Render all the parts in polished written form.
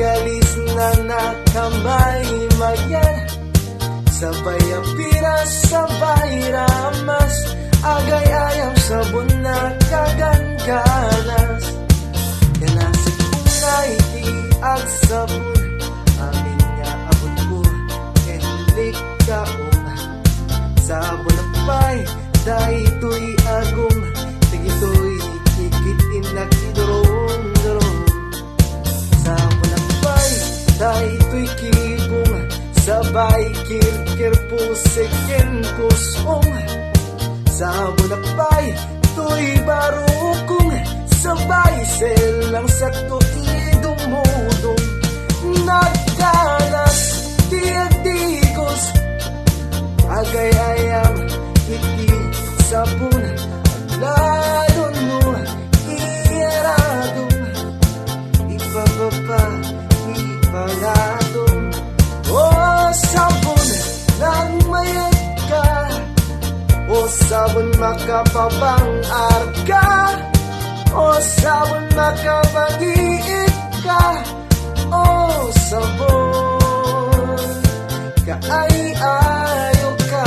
galis na nakamay mayan, sabay apiras, sabay ramas, agay ayam sabon na kaganganas. Kanasig unay di ag sabon, amin nga abot ko enlik kaong. Sabon na pay, dahito'y agong, tigito'y kikitin na kidorong-dorong. Sabon na pay, dahito'y kibong, sabay kirkir pusikin pusong. Sabon na pay, to'y barukong, sabay selang sakto idumudong. Nagkanas, diagdigos, agay ayam, iti sabon, lalon mo, iyaradong, ipababa, ipaladong. O sabon, nagmayat ka, o sabon makapabang arka, o sabon makapag-iit ka, o sabon, kaay-ayo ka.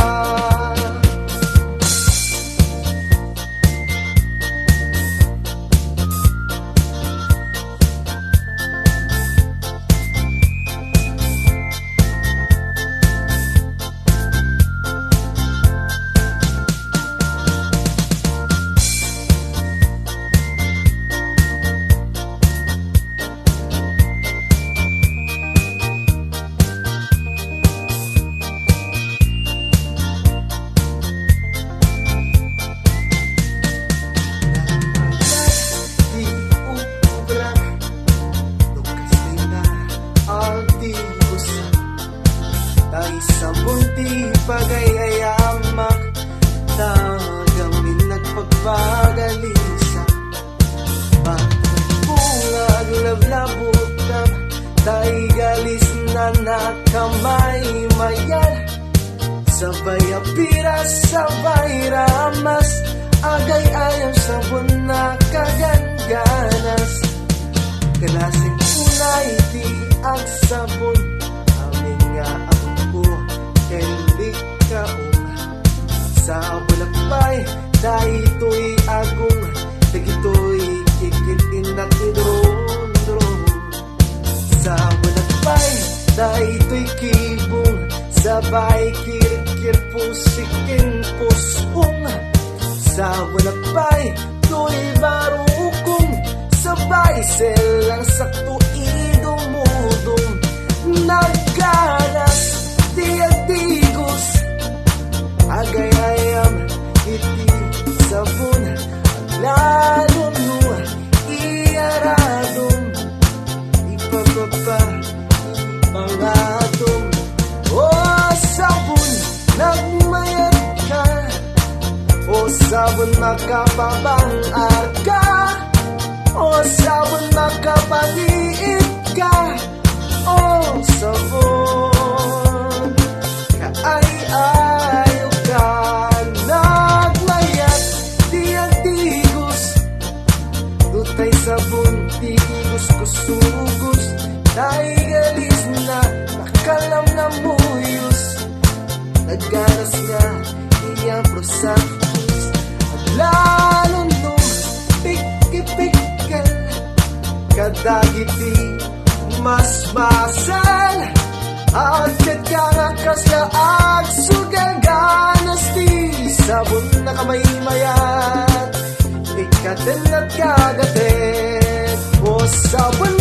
Sabon ti pagayayamak, tagamin nagpagpagalisa. Pagpunag lablabutam, tay galis na nakamay mayan, sabay apiras, sabay ramas, agay ayam sabon na kaganganas. Kanasig unay ti ag sabon, amin nga abot ko enlik kaong. Sabon na pay, dahito'y agong, dagito'y kikitin na kidorong-dorong. Sabon na pay, dahito'y kibong, sabay kirkir pusikin pusong. Sabon na pay, to'y barukong, sabay selang sakto idumudong. Nagkanas, diagdigos, agay ayam, iti sabon, lalon mo, iyaradong, ipababa, ipangatong. O sabon, nagmayat ka, o sabon makapabang arka, o sabon makapag-iit ka, o sabon, kaay-ayo ka. Nagmayat, diagdigos, dutay sabon, tigos-kusugos, tay galis na, nakalam na muyos. Nagganas nga, iyang prosapos, at lalong nung pik-ipikal, kadagiti mas-masan, at katkangakas na agsugaganas ti sabon na kamaymayat, ikatin at kagatin. O sabon